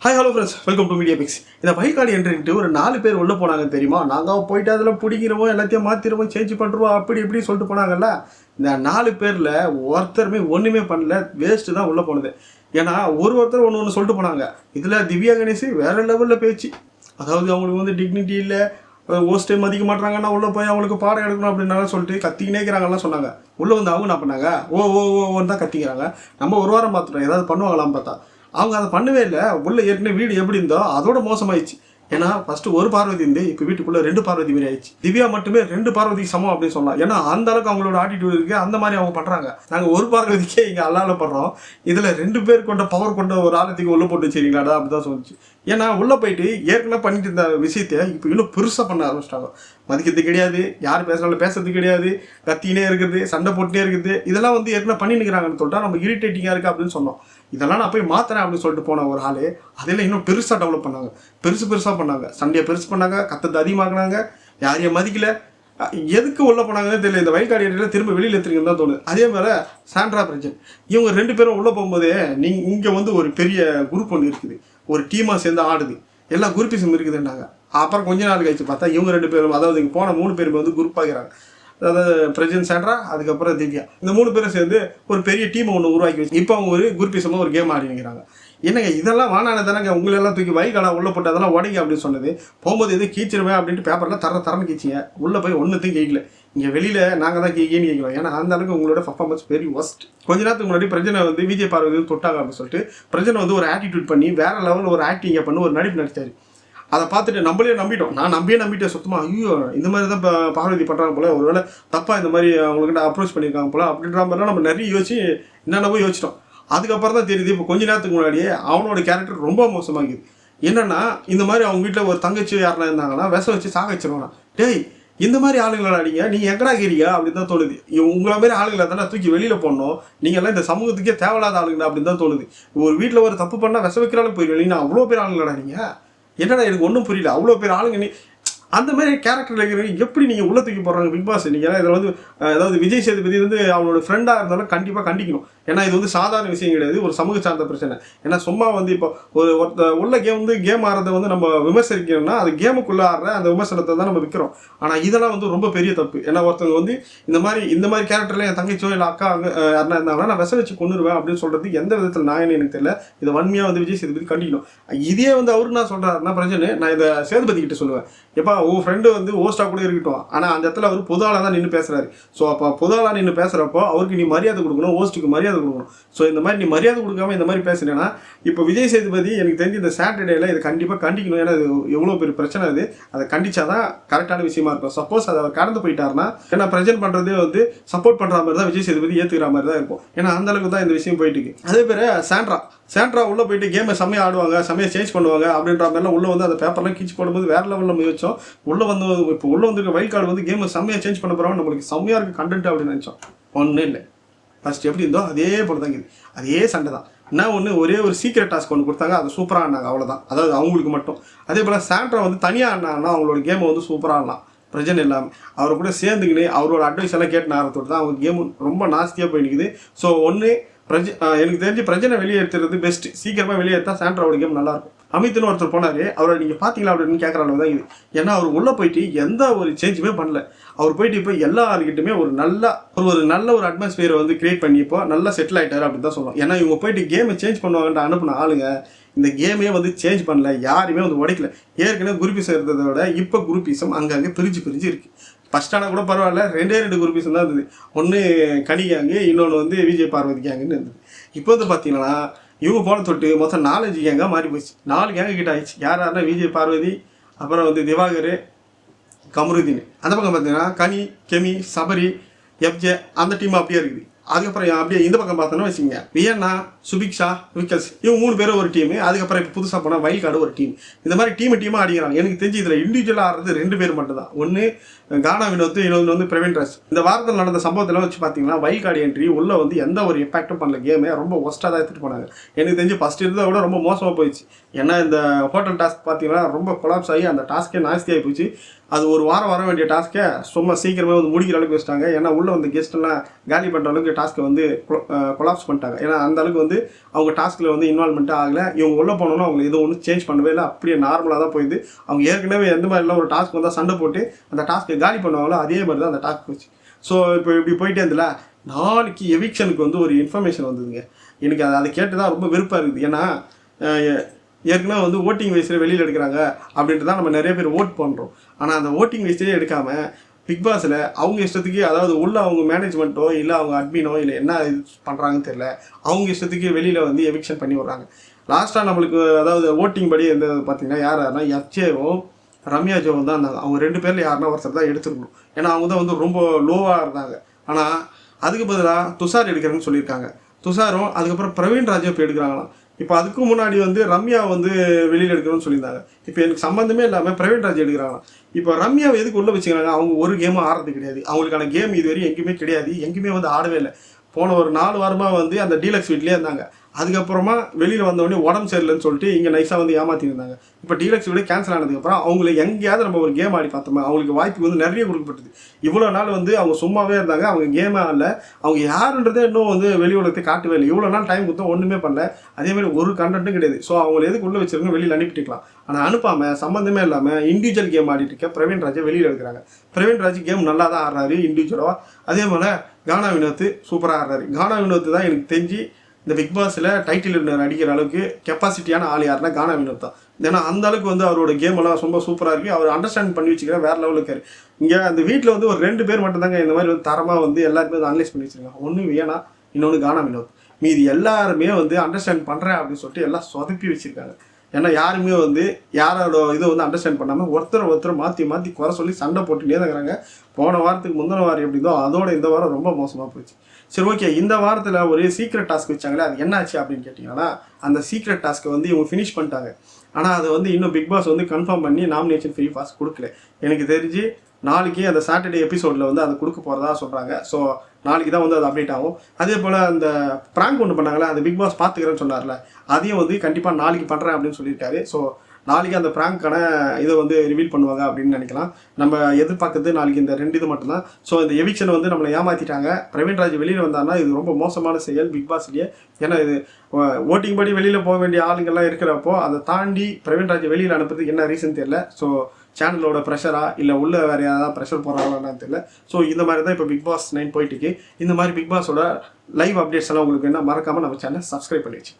Hi hello friends, welcome to media picks. இந்த வயல்காடு என்ட்ரின்ட்டு ஒரு 4 பேர் உள்ளே போனாங்க தெரியுமா? நாங்கள் போயிட்டு அதில் பிடிக்கிறோமோ எல்லாத்தையும் மாற்றிடுவோம், சேஞ்ச் பண்ணுறோம், அப்படி இப்படி சொல்லிட்டு போனாங்கல்ல. இந்த 4 பேரில் ஒருத்தருமே ஒன்றுமே பண்ணல, வேஸ்ட்டு தான் உள்ளே போனது. ஏன்னா ஒருத்தர் ஒன்று சொல்லிட்டு போனாங்க. இதில் திவ்யா கணேஷ் வேறு லெவலில் பேச்சு. அதாவது அவங்களுக்கு வந்து டிக்னிட்டி இல்லை, ஹோஸ்ட்டே மதிக்க மாட்டாங்கன்னா உள்ளே போய் அவங்களுக்கு பாடம் எடுக்கணும் அப்படின்னாலும் சொல்லிட்டு கத்திக்கினே இருக்கிறாங்கலாம் சொன்னாங்க. உள்ளே வந்து அவங்க என்ன பண்ணாங்க, ஓன்னு தான் கத்திக்கிறாங்க. நம்ம ஒரு வாரம் பார்த்துட்டோம், ஏதாவது பண்ணுவாங்களான்னு பார்த்தா அவங்க அதை பண்ணவே இல்லை. உள்ள ஏற்கனவே வீடு எப்படி இருந்தோ அதோட மோசமாயிடுச்சு. ஏன்னா ஃபஸ்ட்டு ஒரு பார்வதி இருந்து இப்போ வீட்டுக்குள்ளே 2 பார்வதி மாரி ஆயிடுச்சு. திவ்யா மட்டுமே 2 பார்வதிக்கு சமம் அப்படின்னு சொல்லலாம். ஏன்னா அந்த அளவுக்கு அவங்களோட ஆட்டிடியூட் இருக்குது, அந்த மாதிரி அவங்க பண்ணுறாங்க. நாங்கள் ஒரு பார்வதிக்கே இங்கே அல்லால படுறோம், இதில் 2 பேர் கொண்ட பவர் கொண்ட ஒரு ஆழத்துக்கு உள்ளே போட்டு வச்சிருக்கீங்களாடா அப்படி தான் சொல்லிச்சு. ஏன்னா உள்ளே போயிட்டு ஏற்கனவே பண்ணிட்டு இருந்த விஷயத்தை இப்போ இன்னும் பெருசாக பண்ண ஆரம்பிச்சிட்டாங்க. மதிக்கிறது கிடையாது, யார் பேசுனாலும் பேசுறது கிடையாது, கத்தினே இருக்குது, சண்டை போட்டுனே இருக்குது. இதெல்லாம் வந்து ஏற்கனவே பண்ணினுக்கிறாங்கன்னு சொல்லிட்டா நம்ம இரிட்டேட்டிங்காக இருக்குது அப்படின்னு சொன்னோம். இதெல்லாம் நான் போய் மாற்றுறேன் அப்படின்னு சொல்லிட்டு போன ஒரு ஆள் அதில் இன்னும் பெருசாக டெவலப் பண்ணாங்க, பெருசாக பண்ணாங்க, சண்டையை பெருசு பண்ணாங்க, கத்தத்தை அதிகமாகினாங்க, யாரையும் மதிக்கலை. எதுக்கு உள்ளே போனாங்கன்னு தெரியல. இந்த வயல்காடு ஏரியாவில் திரும்ப வெளியில் எடுத்துருங்கன்னு தான் தோணுது. அதே மாதிரி சாண்ட்ரா பிரஜன் இவங்க 2 பேரும் உள்ளே போகும்போதே இங்கே வந்து ஒரு பெரிய குரூப் ஒன்று இருக்குது, ஒரு டீமாக சேர்ந்து ஆடுது, எல்லா குரூப்பிசம் இருக்குதுன்னாங்க. அப்புறம் கொஞ்ச நாள் கழிச்சு பார்த்தா இவங்க 2 பேரும், அதாவது இங்கே போன 3 பேரும் வந்து குரூப் ஆகிறாங்க. அதாவது பிரஜன், சாண்ட்ரா, அதுக்கப்புறம் திவ்யா, இந்த 3 பேரும் சேர்ந்து ஒரு பெரிய டீமை ஒன்று உருவாக்கி வச்சு இப்போ அவங்க ஒரு குரூப்பிசமாக ஒரு கேம் ஆடிக்கிறாங்க. என்னங்க இதெல்லாம் வானான தானங்க, உங்களெல்லாம் தூக்கி வயல்காடா உள்ளே போட்டு அதெல்லாம் உடைங்க அப்படின்னு சொன்னது. போகும்போது எதுவும் கீச்சிருவேன் அப்படின்ட்டு பேப்பரில் தரன்னு கீச்சிங்க. உள்ளே போய் ஒன்றுத்தையும் கேட்கல. இங்கே வெளியில் நாங்கள் தான் கேட்கன்னு கேட்கலாம். ஏன்னா அந்த அளவுக்கு உங்களோட பர்ஃபார்மன்ஸ் வெரி ஒஸ்ட். கொஞ்ச நேரத்துக்கு முன்னாடி பிரஜனை வந்து விஜய் பார்வதி தொட்டாங்க அப்படின்னு சொல்லிட்டு பிரஜனை வந்து ஒரு ஆட்டிடியூட் பண்ணி வேறு லெவலில் ஒரு ஆக்டிங்கை பண்ணி ஒரு நடிப்பு நடித்தார். அதை பார்த்துட்டு நம்மளே நம்பிட்டோம். நான் நம்பிட்டேன் சுத்தமாக. ஐயோ இந்த மாதிரி தான் இப்போ பார்வதி பண்ணுறாங்க போல, ஒரு வேளை தப்பாக இந்த மாதிரி அவங்கக்கிட்ட அப்ரோச் பண்ணியிருக்காங்க போல அப்படின்ற மாதிரிலாம் நம்ம நிறைய யோசிச்சு என்னென்னவோ யோசிச்சிட்டோம். அதுக்கப்புறம் தான் தெரியுது இப்போ கொஞ்ச நேரத்துக்கு முன்னாடியே அவனோட கேரக்டர் ரொம்ப மோசமாகுது. என்னென்னா இந்த மாதிரி அவங்க வீட்டில் ஒரு தங்கச்சி யாரெல்லாம் இருந்தாங்கன்னா விஷம் வச்சு சாக வச்சிருவானா. டேய் இந்த மாதிரி ஆளுங்களை அடிங்க, நீங்கள் எங்கடா கேறீங்க அப்படின்னு தான் தோணுது. உங்களை மாதிரி ஆளுங்களை தானே தூக்கி வெளியில் போடணும், நீங்கள்லாம் இந்த சமூகத்துக்கே தேவையில்லாத ஆளுங்க அப்படின்னு தான் தோணுது. ஒரு வீட்டில் ஒரு தப்பு பண்ணால் விஷ வைக்கிற அளவுக்கு போயிடுவீங்க. அவ்வளோ பேர் ஆளுங்களா நீங்கள், என்னடா எனக்கு ஒன்றும் புரியல. அவ்வளோ பேர் ஆளுங்க நீ அந்த மாதிரி கேரக்டரில் இருக்கிறவங்க எப்படி நீங்கள் உள்ள தூக்கி போடுறாங்க பிக் பாஸ்? நீங்கள் இதில் வந்து அதாவது விஜய் சேதுபதி வந்து அவனோட ஃப்ரெண்டாக இருந்தாலும் கண்டிப்பாக கண்டிக்கணும். ஏன்னா இது வந்து சாதாரண விஷயம் கிடையாது, ஒரு சமூக சார்ந்த பிரச்சனை. ஏன்னா சும்மா வந்து இப்போ ஒருத்த உள்ள கேம் ஆடுறதை வந்து நம்ம விமர்சிக்கணும்னா அது கேமுக்குள்ளே ஆடுற அந்த விமர்சனத்தை தான் நம்ம விற்கிறோம். ஆனால் இதெல்லாம் வந்து ரொம்ப பெரிய தப்பு. ஏன்னா ஒருத்தவங்க வந்து இந்த மாதிரி கேரக்டரில் என் தங்கச்சியோ இல்லை அக்கா யாருனா இருந்தாங்கன்னா நான் விஷம் வச்சு கொண்டுருவேன் அப்படின்னு சொல்கிறது எந்த விதத்தில் நாயன்னு எனக்கு தெரியல. இதை வன்மையாக வந்து விஜய் சேதுபதி கண்டிக்கணும். இதே வந்து அவரு நான் சொல்கிறாருன்னா பிரச்சனை, நான் இதை சேதுபதி கிட்ட சொல்லுவேன். எப்பா உன் ஃப்ரெண்டு வந்து ஹோஸ்ட்டாக கூட இருக்கட்டும், ஆனால் அந்த இடத்துல அவர் பொது ஆளாக தான் நின்று பேசுகிறாரு. ஸோ அப்போ பொது ஆளாக நின்று பேசுகிறப்போ அவருக்கு நீ மரியாதை கொடுக்கணும், ஹோஸ்ட்டுக்கு மரியாதை கொடுக்கணும். ஸோ இந்த மாதிரி நீ மரியாதை கொடுக்காம இந்த மாதிரி பேசுனேன்னா இப்போ விஜய் சேதுபதி எனக்கு தெரிஞ்சு இந்த சாட்டர்டேயில் இதை கண்டிப்பாக கண்டிக்கணும். ஏன்னா இது எவ்வளோ பெரிய பிரச்சனை, அது அதை கண்டிச்சா தான் கரெக்டான விஷயமா இருக்கும். சப்போஸ் அதை அவர் கடந்து போயிட்டாருன்னா, ஏன்னா ப்ரெசென்ட் பண்ணுறதே வந்து சப்போர்ட் பண்ணுற மாதிரி தான் விஜய் சேதுபதி ஏற்றுக்கிற மாதிரி தான் இருக்கும். ஏன்னா அந்த அளவுக்கு தான் இந்த விஷயம் போயிட்டு இருக்கு. அதே பேர் சாண்ட்ரா உள்ளே போயிட்டு கேமை செம்மையாக ஆடுவாங்க, செம்மையாக சேஞ்ச் பண்ணுவாங்க அப்படின்ற மாதிரிலாம் உள்ளே வந்து அந்த பேப்பர்லாம் கீச்சு போடும்போது வேறு லெவலில் முயற்சோம். உள்ளே வந்து இப்போ உள்ளே வந்துருக்க வயல்காடு வந்து கேமை செம்மையாக சேஞ்ச் பண்ண போகிறாங்க, நம்மளுக்கு செம்மையாக இருக்குது கண்டென்ட் அப்படின்னு நினச்சோம். ஒன்றும் இல்லை, ஃபஸ்ட் எப்படி இருந்தோ அதே போல தான் இருக்குது, அதே சண்டை தான். என்ன ஒன்று, ஒரே ஒரு சீக்ரெட் டாஸ்க் ஒன்று கொடுத்தாங்க, அது சூப்பராக ஆடினாங்க, அவ்வளோதான். அதாவது அவங்களுக்கு மட்டும். அதே போல் சாண்ட்ரா வந்து தனியாக ஆடினாங்கன்னா அவங்களோட கேமை வந்து சூப்பராக ஆடலாம், பிரச்சனை இல்லாமல். அவரை கூட சேர்ந்துக்கினே அவரோட அட்வைஸ் எல்லாம் கேட்டு ஆரம்பத்தோடு தான் அவங்க கேமு ரொம்ப நாஸ்தியாக போய் நிற்குது. ஸோ ஒன்று எனக்கு தெரிஞ்சு பிரச்சனை வெளியேற்றுறது பெஸ்ட்டு. சீக்கிரமாக வெளியேற்றா சாண்ட்ராவோட கேம் நல்லாயிருக்கும். அமித்னு ஒருத்தர் போனார், அவரை நீங்கள் பார்த்தீங்களா அப்படின்னு கேட்குற அளவு தான் இது. ஏன்னா அவர் உள்ளே போயிட்டு எந்த ஒரு சேஞ்சுமே பண்ணல. அவர் போயிட்டு இப்போ எல்லாருக்கிட்டுமே ஒரு நல்ல ஒரு அட்மாஸ்பியரை வந்து கிரியேட் பண்ணி இப்போ நல்லா செட்டில் ஆகிட்டார் அப்படின்னு தான் சொல்லலாம். ஏன்னா இவங்க போயிட்டு கேமை சேஞ்ச் பண்ணுவாங்கன்ற அனுப்பின ஆளுங்க இந்த கேமே வந்து சேஞ்ச் பண்ணல, யாருமே வந்து உடைக்கல. ஏற்கனவே குரூப்பிசம் இருந்ததை விட இப்போ குரூப்பிசம் அங்கங்கே பிரிஞ்சு இருக்குது. ஃபஸ்ட்டான கூட பரவாயில்ல, 2 குரூப்பிசம் தான் இருந்தது. ஒன்று கனி கேங்கு, இன்னொன்று வந்து விஜய் பார்வதி கேங்குன்னு இருந்தது. இப்போ வந்து பார்த்தீங்கன்னா இவங்க போன தொட்டு மொத்தம் 4-5 கேங்காக மாறி போச்சு. 4 கேங்கு கிட்ட ஆயிடுச்சு. யாருன்னா விஜய் பார்வதி, அப்புறம் வந்து திவாகர், கமருதீன். அந்த பக்கம் பார்த்தீங்கன்னா கனி, கெமி, சபரி, எப்ஜே, அந்த டீம் அப்படியே இருக்குது. அதுக்கப்புறம் அப்படியே இந்த பக்கம் பார்த்தோன்னா வச்சுக்கோங்க, வியன்னா, சுபிக்ஷா, விக்கல்ஸ், இவங்க 3 பேரும் ஒரு டீமு. அதுக்கப்புறம் இப்போ புதுசாக போனால் வயல்காடு ஒரு டீம். இந்த மாதிரி டீமாக அடிக்கிறாங்க. எனக்கு தெரிஞ்சு இதில் இண்டிவிஜுவலாக ஆடுறது 2 பேர் மட்டும் தான். ஒன்று கானா வினோத், இன்னொன்று வந்து பிரவீன் ராஜ். இந்த வாரத்தில் நடந்த சம்பவத்தில் வச்சு பார்த்தீங்கன்னா வயல்காடு என்ட்ரி உள்ளே வந்து எந்த ஒரு இம்பாக்டும் பண்ணல. கேமே ரொம்ப ஒஸ்ட்டாக தான் எடுத்துகிட்டு போனாங்க. எனக்கு தெரிஞ்சு ஃபஸ்ட் இருந்ததை விட ரொம்ப மோசமாக போயிடுச்சு. ஏன்னா இந்த ஹோட்டல் டாஸ்க் பார்த்தீங்கன்னா ரொம்ப கொலாப்ஸ் ஆகி அந்த டாஸ்க்கே நாஸ்தியாகி போச்சு. அது ஒரு வாரம் வர வேண்டிய டாஸ்க்கை சும்மா சீக்கிரமே வந்து முடிக்கிற அளவுக்கு வச்சுட்டாங்க. ஏன்னா உள்ளே வந்து கெஸ்ட்டெல்லாம் காலி பண்ணுற அளவுக்கு டாஸ்க்கை வந்து கொலாப்ஸ் பண்ணிட்டாங்க. ஏன்னா அந்த அளவுக்கு வந்து அவங்க டாஸ்கில் வந்து இன்வால்மெண்ட்டே ஆகலை. இவங்க உள்ளே போனோன்னா அவங்க எதுவும் ஒன்றும் சேஞ்ச் பண்ணவே இல்லை, அப்படியே நார்மலாக தான் போயிடுது. அவங்க ஏற்கனவே எந்த மாதிரிலாம் ஒரு டாஸ்க் வந்தால் சண்டை போட்டு அந்த டாஸ்க்கை காலி பண்ணுவாங்களோ அதே மாதிரி தான் அந்த டாஸ்க் போச்சு. ஸோ இப்போ இப்படி போயிட்டே இருந்தில்ல, நாளைக்கு எவிக்ஷனுக்கு வந்து ஒரு இன்ஃபர்மேஷன் வந்ததுங்க. எனக்கு அதை கேட்டு தான் ரொம்ப வெறுப்பாக இருக்குது. ஏன்னா ஏற்கனவே வந்து ஓட்டிங் வைஸில் வெளியில் எடுக்கிறாங்க அப்படின்ட்டு தான் நம்ம நிறைய பேர் ஓட் பண்ணுறோம். ஆனால் அந்த ஓட்டிங் வைஸ்லேயே எடுக்காமல் பிக் பாஸில் அவங்க இஷ்டத்துக்கு, அதாவது உள்ள அவங்க மேனேஜ்மெண்ட்டோ இல்லை அவங்க அட்மினோ இல்லை என்ன இது பண்ணுறாங்கன்னு தெரியல, அவங்க இஷ்டத்துக்கு வெளியில் வந்து எவிக்ஷன் பண்ணி விட்றாங்க. லாஸ்ட்டாக நம்மளுக்கு அதாவது ஓட்டிங் படி எந்த பார்த்தீங்கன்னா யாருன்னா எஃப்ஜேவும் ரம்யா ஜோவும் தான் இருந்தாங்க. அவங்க 2 பேரில் யாருன்னா ஒருத்தர் தான் எடுத்துருக்கணும். ஏன்னா அவங்க தான் வந்து ரொம்ப லோவாக இருந்தாங்க. ஆனால் அதுக்கு பதிலாக துஷார் எடுக்கிறேன்னு சொல்லியிருக்காங்க. துஷாரும் அதுக்கப்புறம் பிரவீன் ராஜா இப்போ எடுக்கிறாங்களாம். இப்போ அதுக்கு முன்னாடி வந்து ரம்யா வந்து வெளியில் எடுக்கணும்னு சொல்லியிருந்தாங்க. இப்போ எனக்கு சம்மந்தமே இல்லாமல் பிரவீன் ராஜ் எடுக்கிறாங்களாம். இப்போ ரம்யாவை எதுக்கு உள்ளே வச்சுக்கிறாங்க? அவங்க ஒரு கேமும் ஆடுறது கிடையாது. அவங்களுக்கான கேம் இதுவரையும் எங்கேயுமே கிடையாது, எங்கேயுமே வந்து ஆடவே இல்லை. போன ஒரு 4 வாரமாக வந்து அந்த டீலக்ஸ் வீட்லேயே இருந்தாங்க. அதுக்கப்புறமா வெளியில் வந்தோடனே உடம்பு சரியில்லைன்னு சொல்லிட்டு இங்கே நைஸாக வந்து ஏமாற்றிருந்தாங்க. இப்போ டீலக்ஸ் வீடு கேன்சல் ஆனதுக்கப்புறம் அவங்களை எங்கேயாவது நம்ம ஒரு கேம் ஆடி பார்த்தோமா, அவங்களுக்கு வாய்ப்பு வந்து நிறைய கொடுக்கப்பட்டது. இவ்வளோ நாள் வந்து அவங்க சும்மாவே இருந்தாங்க, அவங்க கேமே ஆடல, அவங்க யாருன்றதே இன்னும் வந்து வெளி உலகத்தை காட்டவே இல்லை. இவ்வளோ நாள் டைம் கொடுத்தோம், ஒன்றுமே பண்ணல, அதேமாதிரி ஒரு கண்டென்ட்டும் கிடையாது. ஸோ அவங்களை எதுக்கு உள்ளே வச்சிருக்கணும், வெளியில் அனுப்பிட்டுக்கலாம். ஆனால் அனுப்பாமல் சம்மந்தமே இல்லாமல் இண்டிவிஜுவல் கேம் ஆடிட்டு இருக்க பிரவீன் ராஜை வெளியில் எடுக்கிறாங்க. பிரவீன் ராஜ் கேம் நல்லா தான் ஆடுறாரு இண்டிவிஜுவலாக. அதே போல் கானா வினோத் சூப்பராக ஆடுறாரு. கானா வினோத் தான் எனக்கு தெரிஞ்சு இந்த பிக் பாஸில் டைட்டில் வின்னர் அடிக்கிற அளவுக்கு கெப்பாசிட்டியான ஆள் யாருன்னா கானா வினோத் தான். ஏன்னா அந்த அளவுக்கு வந்து அவரோட கேம் எல்லாம் ரொம்ப சூப்பராக இருக்குது. அவர் அண்டர்ஸ்டாண்ட் பண்ணி வச்சுக்கிற வேறு லெவலுக்கு இருக்காரு. இங்கே அந்த வீட்டில் வந்து ஒரு 2 பேர் மட்டும்தாங்க இந்த மாதிரி வந்து தரமாக வந்து எல்லாருமே வந்து அனலைஸ் பண்ணி வச்சுருக்காங்க. ஒன்று வியனா, இன்னொன்று கானா வினோத். மீதி எல்லாருமே வந்து அண்டர்ஸ்டாண்ட் பண்ணுறேன் அப்படின்னு சொல்லிட்டு எல்லாம் சொதப்பி வச்சுருக்காங்க. ஏன்னா யாருமே வந்து யாரோட இதை வந்து அண்டர்ஸ்டாண்ட் பண்ணாமல் ஒருத்தர் மாற்றி மாற்றி குறை சொல்லி சண்டை போட்டுகிட்டே தான் இருக்கிறாங்க. போன வாரத்துக்கு முந்தின வாரம் எப்படி இருந்தோ அதோட இந்த வாரம் ரொம்ப மோசமாக போச்சு. சரி, ஓகே, இந்த வாரத்தில் ஒரு சீக்ரெட் டாஸ்க் வச்சாங்களே, அது என்னாச்சு அப்படின்னு கேட்டிங்கன்னா, அந்த சீக்ரெட் டாஸ்க்கை வந்து இவங்க ஃபினிஷ் பண்ணிட்டாங்க. ஆனால் அது வந்து இன்னும் பிக் பாஸ் வந்து கன்ஃபார்ம் பண்ணி நாமினேஷன் ஃப்ரீ பாஸ் கொடுக்கல. எனக்கு தெரிஞ்சு நாளைக்கு அந்த சாட்டர்டே எபிசோடில் வந்து அதை கொடுக்க போகிறதா சொல்கிறாங்க. ஸோ நாளைக்கு தான் வந்து அது அப்டேட் ஆகும். அதே போல் அந்த ப்ராங்க் ஒன்று பண்ணாங்களே, அந்த பிக் பாஸ் பார்த்துக்கிறேன்னு சொன்னார்ல, அதையும் வந்து கண்டிப்பாக நாளைக்கு பண்ணுறேன் அப்படின்னு சொல்லியிருக்காரு. ஸோ நாளைக்கு அந்த ப்ராங்க்கான இதை வந்து ரிவீல் பண்ணுவாங்க அப்படின்னு நினைக்கலாம். நம்ம எதிர்பார்க்குறது நாளைக்கு இந்த 2 இது மட்டும்தான். ஸோ இந்த எவிக்ஷன் வந்து நம்மளை ஏமாற்றிட்டாங்க. பிரவீன் ராஜ் வெளியில் வந்தாங்கன்னா இது ரொம்ப மோசமான செயல் பிக் பாஸ்லேயே. ஏன்னா இது ஓட்டிங் படி வெளியில் போக வேண்டிய ஆளுங்கள்லாம் இருக்கிறப்போ அதை தாண்டி பிரவீன் ராஜ் வெளியில் அனுப்புறதுக்கு என்ன ரீசன் தெரியல. ஸோ சேனலோட ப்ரெஷரா இல்லை உள்ள வேறு யாராவது ப்ரெஷர் போகிறாங்களான்னு தெரியல. ஸோ இந்த மாதிரி தான் இப்போ பிக் பாஸ் 9 போயிட்டுருக்கு. இந்த மாதிரி பிக் பாஸோட லைவ் அப்டேட்ஸ் எல்லாம் உங்களுக்கு என்ன மறக்காமல் நம்ம சேனலை சப்ஸ்கிரைப் பண்ணி வச்சுக்கோங்க.